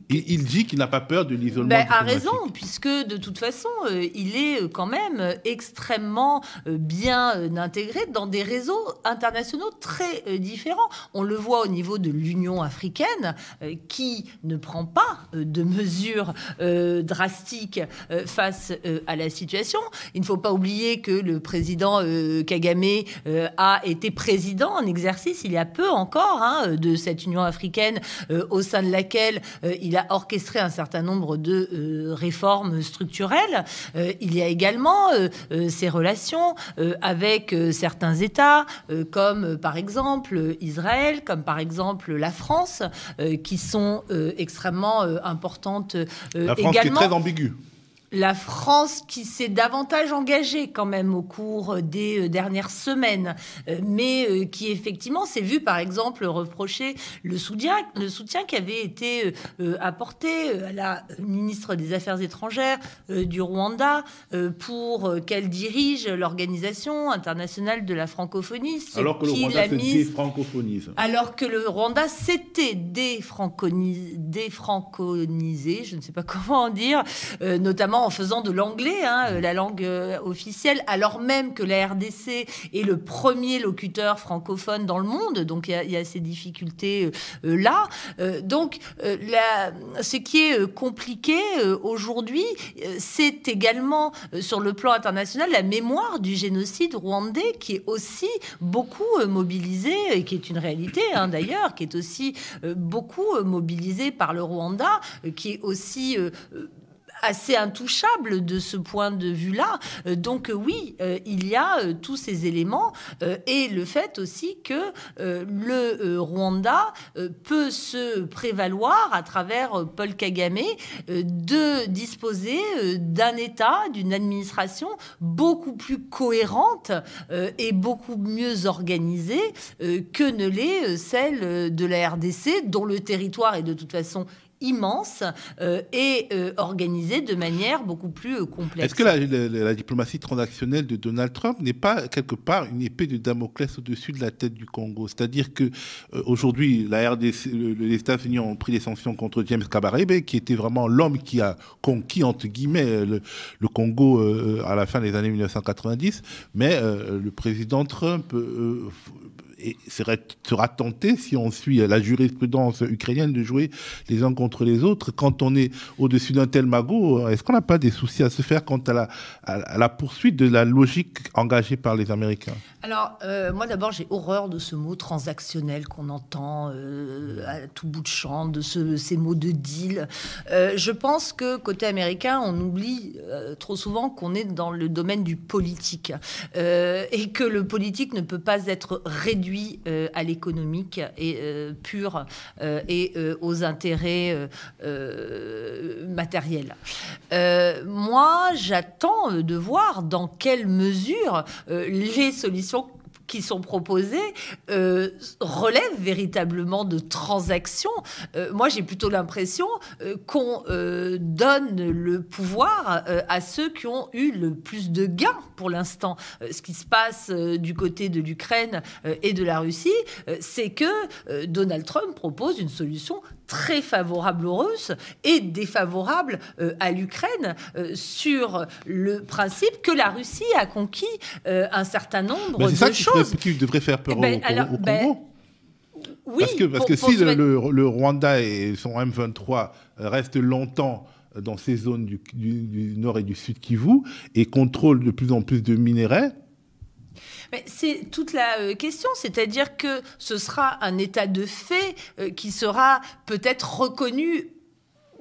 Il dit qu'il n'a pas peur de l'isolement diplomatique. A raison, puisque de toute façon, il est quand même extrêmement bien intégré dans des réseaux internationaux très différents. On le voit au niveau de l'Union africaine, qui ne prend pas de mesures drastiques face à la situation. Il ne faut pas oublier que le président Kagame a été président en exercice il y a peu encore de cette Union africaine au sein de laquelle il a orchestré un certain nombre de réformes structurelles. Il y a également ses relations avec certains États, comme par exemple Israël, comme par exemple la France, qui sont extrêmement importantes la France également. Qui est très ambiguë. La France qui s'est davantage engagée quand même au cours des dernières semaines, mais qui effectivement s'est vu par exemple reprocher le soutien qui avait été apporté à la ministre des Affaires étrangères du Rwanda pour qu'elle dirige l'Organisation internationale de la francophonie. Alors que le Rwanda se défrancophonise. Alors que le Rwanda s'était défranconisé, je ne sais pas comment en dire, notamment en faisant de l'anglais la langue officielle, alors même que la RDC est le premier locuteur francophone dans le monde. Donc il y a ces difficultés là. Donc ce qui est compliqué aujourd'hui, c'est également sur le plan international la mémoire du génocide rwandais qui est aussi beaucoup mobilisée, et qui est une réalité d'ailleurs, qui est aussi beaucoup mobilisée par le Rwanda, qui est aussi assez intouchable de ce point de vue-là. Donc oui, il y a tous ces éléments et le fait aussi que le Rwanda peut se prévaloir à travers Paul Kagame de disposer d'un État, d'une administration beaucoup plus cohérente et beaucoup mieux organisée que ne l'est celle de la RDC, dont le territoire est de toute façon immense et organisée de manière beaucoup plus complexe. Est-ce que la diplomatie transactionnelle de Donald Trump n'est pas quelque part une épée de Damoclès au-dessus de la tête du Congo? C'est-à-dire que aujourd'hui, la RDC, les États-Unis ont pris des sanctions contre James Kabarebe, qui était vraiment l'homme qui a conquis entre guillemets le Congo à la fin des années 1990, mais le président Trump sera tenté, si on suit la jurisprudence ukrainienne, de jouer les uns contre les autres. Quand on est au-dessus d'un tel magot, est-ce qu'on n'a pas des soucis à se faire quant à la poursuite de la logique engagée par les Américains? Alors, moi d'abord, j'ai horreur de ce mot transactionnel qu'on entend à tout bout de champ, de ces mots de deal. Je pense que côté américain, on oublie trop souvent qu'on est dans le domaine du politique et que le politique ne peut pas être réduit à l'économique et pur et aux intérêts matériels. Moi, j'attends de voir dans quelle mesure les solutions qui sont proposées relèvent véritablement de transactions. Moi, j'ai plutôt l'impression qu'on donne le pouvoir à ceux qui ont eu le plus de gains pour l'instant. Ce qui se passe du côté de l'Ukraine et de la Russie, c'est que Donald Trump propose une solution très favorable aux Russes et défavorable à l'Ukraine sur le principe que la Russie a conquis un certain nombre de choses. C'est ça qui devrait faire peur au Congo. Oui, parce que si le Rwanda et son M23 restent longtemps dans ces zones du nord et du sud Kivu et contrôlent de plus en plus de minerais. Mais c'est toute la question, c'est-à-dire que ce sera un état de fait qui sera peut-être reconnu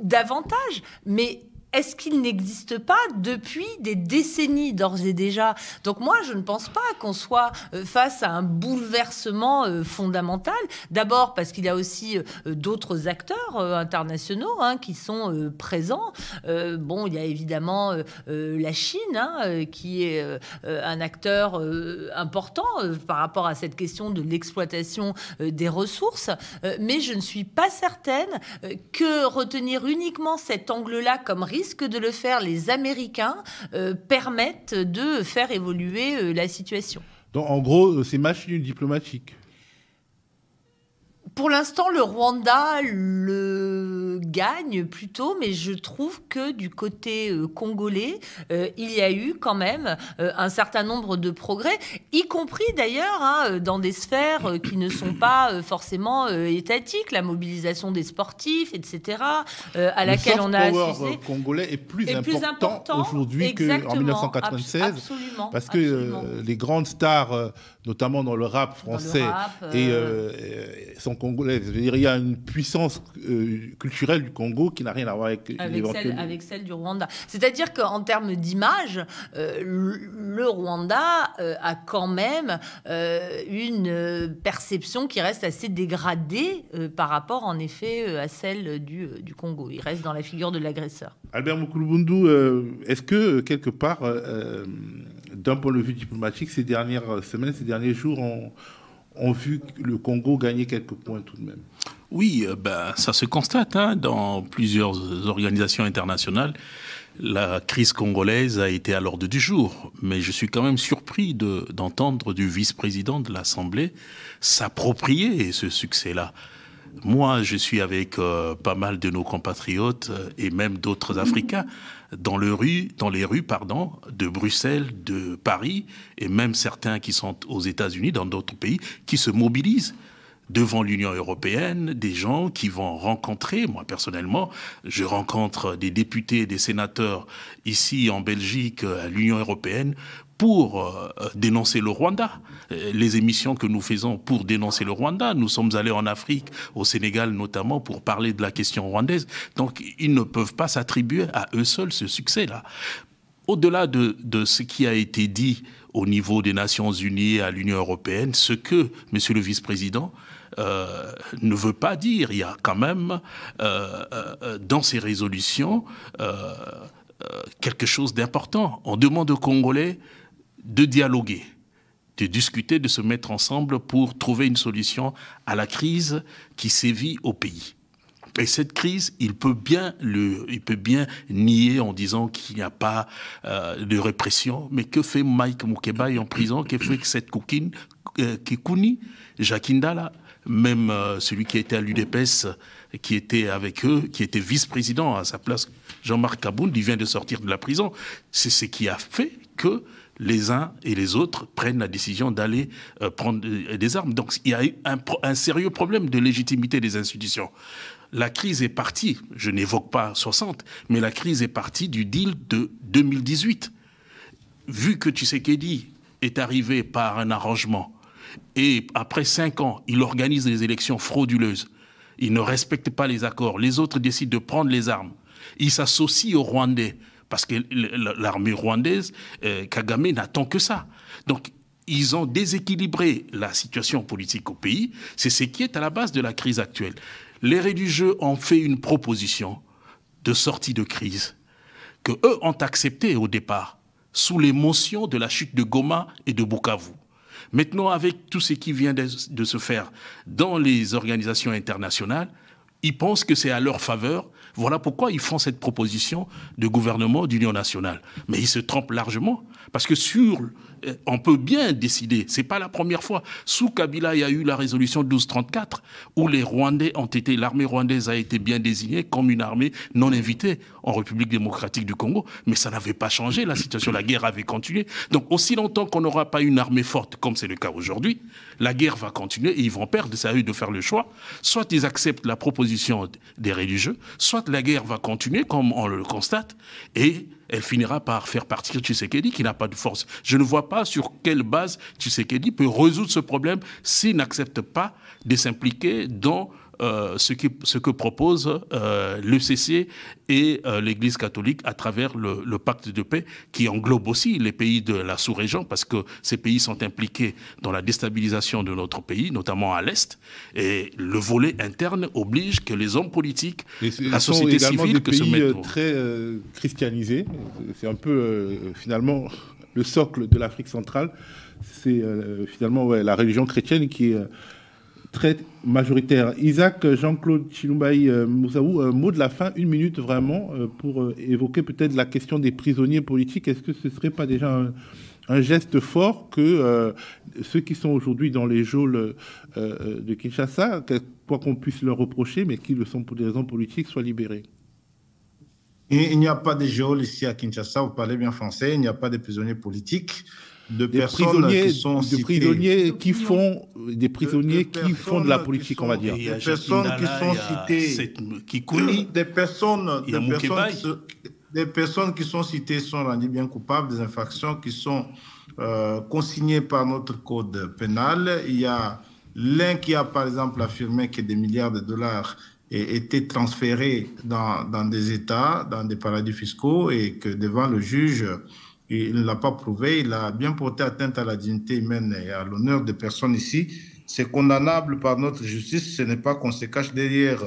davantage, mais est-ce qu'il n'existe pas depuis des décennies d'ores et déjà? Donc moi, je ne pense pas qu'on soit face à un bouleversement fondamental. D'abord parce qu'il y a aussi d'autres acteurs internationaux qui sont présents. Bon, il y a évidemment la Chine qui est un acteur important par rapport à cette question de l'exploitation des ressources. Mais je ne suis pas certaine que retenir uniquement cet angle-là comme risque de le faire les Américains permettent de faire évoluer la situation. Donc en gros, c'est machine diplomatique. Pour l'instant, le Rwanda le gagne plutôt, mais je trouve que du côté congolais, il y a eu quand même un certain nombre de progrès, y compris d'ailleurs dans des sphères qui ne sont pas forcément étatiques, la mobilisation des sportifs, etc., à laquelle on a assisté. Le soft power congolais est plus important aujourd'hui qu'en 1996, absolument, parce que les grandes stars, notamment dans le rap français, sont congolaises. Il y a une puissance culturelle du Congo qui n'a rien à voir avec celle du Rwanda. C'est-à-dire qu'en termes d'image, le Rwanda a quand même une perception qui reste assez dégradée par rapport, en effet, à celle du Congo. Il reste dans la figure de l'agresseur. Albert Moukoulou-Boundou, est-ce que, quelque part, d'un point de vue diplomatique, ces dernières semaines, ces derniers jours, ont vu le Congo gagner quelques points tout de même? Oui, ça se constate dans plusieurs organisations internationales. La crise congolaise a été à l'ordre du jour, mais je suis quand même surpris d'entendre du vice-président de l'Assemblée s'approprier ce succès-là. Moi, je suis avec pas mal de nos compatriotes et même d'autres Africains dans les rues, de Bruxelles, de Paris, et même certains qui sont aux États-Unis, dans d'autres pays, qui se mobilisent devant l'Union européenne, des gens qui vont rencontrer, moi personnellement, je rencontre des députés et des sénateurs ici en Belgique, à l'Union européenne, pour dénoncer le Rwanda. Les émissions que nous faisons pour dénoncer le Rwanda, nous sommes allés en Afrique, au Sénégal notamment, pour parler de la question rwandaise. Donc, ils ne peuvent pas s'attribuer à eux seuls ce succès-là. Au-delà de ce qui a été dit au niveau des Nations Unies, à l'Union européenne, ce que, monsieur le vice-président, ne veut pas dire. Il y a quand même, dans ces résolutions, quelque chose d'important. On demande aux Congolais de dialoguer, de discuter, de se mettre ensemble pour trouver une solution à la crise qui sévit au pays. Et cette crise, il peut bien nier en disant qu'il n'y a pas de répression. Mais que fait Mike Mukebai en prison? Que fait cette Kekuni, Jakindala, même celui qui était à l'UDPS, qui était avec eux, qui était vice-président à sa place, Jean-Marc Kabound, il vient de sortir de la prison. C'est ce qui a fait que les uns et les autres prennent la décision d'aller prendre des armes. Donc il y a eu un sérieux problème de légitimité des institutions. La crise est partie, je n'évoque pas 60, mais la crise est partie du deal de 2018. Vu que Tshisekedi est arrivé par un arrangement, et après 5 ans, il organise des élections frauduleuses, il ne respecte pas les accords, les autres décident de prendre les armes, il s'associe aux Rwandais, parce que l'armée rwandaise, Kagame n'attend que ça. Donc, ils ont déséquilibré la situation politique au pays. C'est ce qui est à la base de la crise actuelle. Les religieux ont fait une proposition de sortie de crise que eux ont acceptée au départ, sous l'émotion de la chute de Goma et de Bukavu. Maintenant, avec tout ce qui vient de se faire dans les organisations internationales, ils pensent que c'est à leur faveur. Voilà pourquoi ils font cette proposition de gouvernement d'union nationale. Mais ils se trompent largement. Parce que on peut bien décider, c'est pas la première fois. Sous Kabila, il y a eu la résolution 1234, où l'armée rwandaise a été bien désignée comme une armée non invitée en République démocratique du Congo. Mais ça n'avait pas changé, la situation, la guerre avait continué. Donc aussi longtemps qu'on n'aura pas une armée forte, comme c'est le cas aujourd'hui, la guerre va continuer et ils vont perdre. C'est à eux de faire le choix. Soit ils acceptent la proposition des religieux, soit la guerre va continuer, comme on le constate, et elle finira par faire partir Tshisekedi, qui n'a pas de force. Je ne vois pas sur quelle base Tshisekedi peut résoudre ce problème s'il n'accepte pas de s'impliquer dans ce que propose l'ECC et l'Église catholique à travers le pacte de paix qui englobe aussi les pays de la sous-région, parce que ces pays sont impliqués dans la déstabilisation de notre pays, notamment à l'Est. Et le volet interne oblige que les hommes politiques, la société civile, que se mettent... Ce sont très christianisés. C'est un peu, finalement, le socle de l'Afrique centrale. C'est finalement la religion chrétienne qui est très majoritaire. Isaac, Jean-Claude Chilumbaï, Moussaou, mot de la fin, 1 minute vraiment, pour évoquer peut-être la question des prisonniers politiques. Est-ce que ce ne serait pas déjà un geste fort que ceux qui sont aujourd'hui dans les geôles de Kinshasa, quoi qu'on puisse leur reprocher, mais qui le sont pour des raisons politiques, soient libérés? Il n'y a pas de geôles ici à Kinshasa, vous parlez bien français, il n'y a pas de prisonniers politiques. Des prisonniers qui font de la politique, on va dire. Des personnes qui sont citées, des personnes qui sont citées sont rendues bien coupables des infractions qui sont consignées par notre code pénal. Il y a l'un qui a par exemple affirmé que des milliards de dollars étaient transférés dans des États, dans des paradis fiscaux, et que devant le juge, il ne l'a pas prouvé. Il a bien porté atteinte à la dignité humaine et à l'honneur des personnes ici. C'est condamnable par notre justice. Ce n'est pas qu'on se cache derrière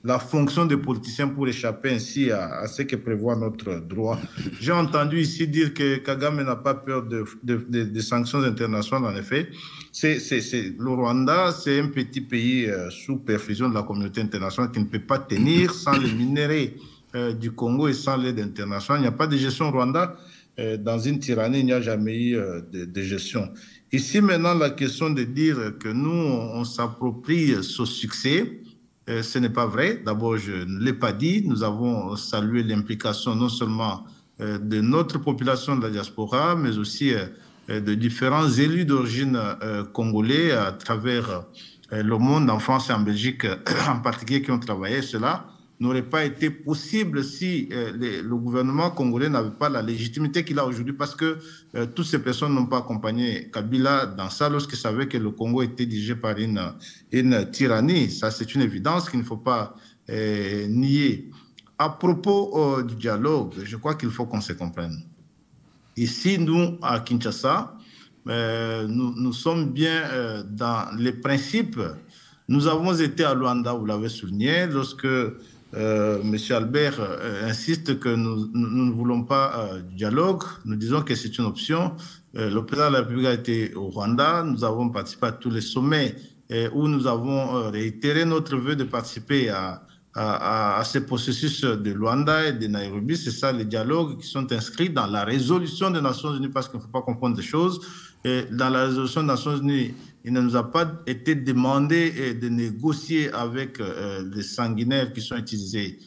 la fonction des politiciens pour échapper ainsi à ce que prévoit notre droit. J'ai entendu ici dire que Kagame n'a pas peur des sanctions internationales. En effet, le Rwanda, c'est un petit pays sous perfusion de la communauté internationale qui ne peut pas tenir sans les minéraux du Congo et sans l'aide internationale. Il n'y a pas de gestion au Rwanda. Dans une tyrannie, il n'y a jamais eu de gestion. Ici, maintenant, la question de dire que nous, on s'approprie ce succès, ce n'est pas vrai. D'abord, je ne l'ai pas dit. Nous avons salué l'implication non seulement de notre population de la diaspora, mais aussi de différents élus d'origine congolais à travers le monde, en France et en Belgique en particulier, qui ont travaillé. Cela n'aurait pas été possible si le gouvernement congolais n'avait pas la légitimité qu'il a aujourd'hui, parce que toutes ces personnes n'ont pas accompagné Kabila dans ça lorsqu'ils savaient que le Congo était dirigé par une tyrannie. Ça, c'est une évidence qu'il ne faut pas nier. À propos du dialogue, je crois qu'il faut qu'on se comprenne. Ici, nous, à Kinshasa, nous sommes bien dans les principes. Nous avons été à Luanda, vous l'avez souligné, lorsque M. Albert insiste que nous ne voulons pas du dialogue. Nous disons que c'est une option. Le président de la République a été au Rwanda. Nous avons participé à tous les sommets où nous avons réitéré notre vœu de participer à à ces processus de Luanda et de Nairobi. C'est ça les dialogues qui sont inscrits dans la résolution des Nations Unies, parce qu'il ne faut pas confondre des choses. Et dans la résolution des Nations Unies, il ne nous a pas été demandé de négocier avec les sanguinaires qui sont utilisés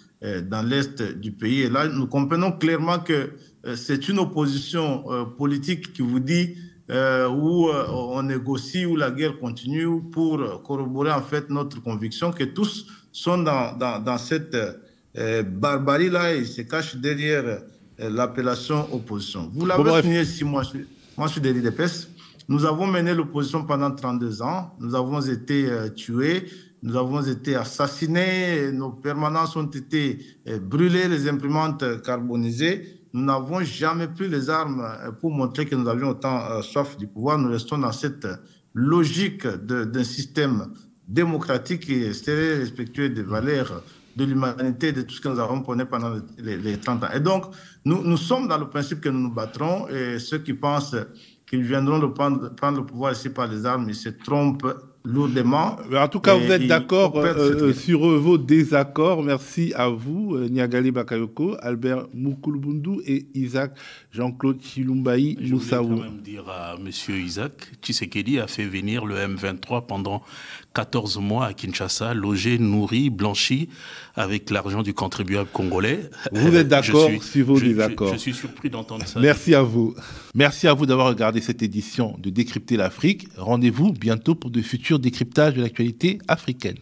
dans l'est du pays. Et là, nous comprenons clairement que c'est une opposition politique qui vous dit où on négocie, où la guerre continue, pour corroborer en fait notre conviction que tous sont dans cette barbarie-là et se cachent derrière l'appellation opposition. Vous l'avez signé ici, moi je suis de l'IDPS. Nous avons mené l'opposition pendant 32 ans. Nous avons été tués, nous avons été assassinés, nos permanences ont été brûlées, les imprimantes carbonisées. Nous n'avons jamais pris les armes pour montrer que nous avions autant soif du pouvoir. Nous restons dans cette logique d'un système démocratique et sérieux, respectueux des valeurs de l'humanité, de tout ce que nous avons prôné pendant les 30 ans. Et donc, nous sommes dans le principe que nous nous battrons, et ceux qui pensent qu'ils viendront de prendre le pouvoir ici par les armes, ils se trompent lourdement. En tout cas, vous êtes d'accord sur vos désaccords. Merci à vous, Niagali Bakayoko, Albert Moukoulboundou et Isaac Jean-Claude Chilumbaï Moussaou. Je voulais quand même dire à M. Isaac, Tshisekedi a fait venir le M23 pendant 14 mois à Kinshasa, logé, nourri, blanchi avec l'argent du contribuable congolais. Vous êtes d'accord sur vos désaccords. Je suis surpris d'entendre ça. Merci à vous. Merci à vous d'avoir regardé cette édition de Décrypter l'Afrique. Rendez-vous bientôt pour de futurs décryptages de l'actualité africaine.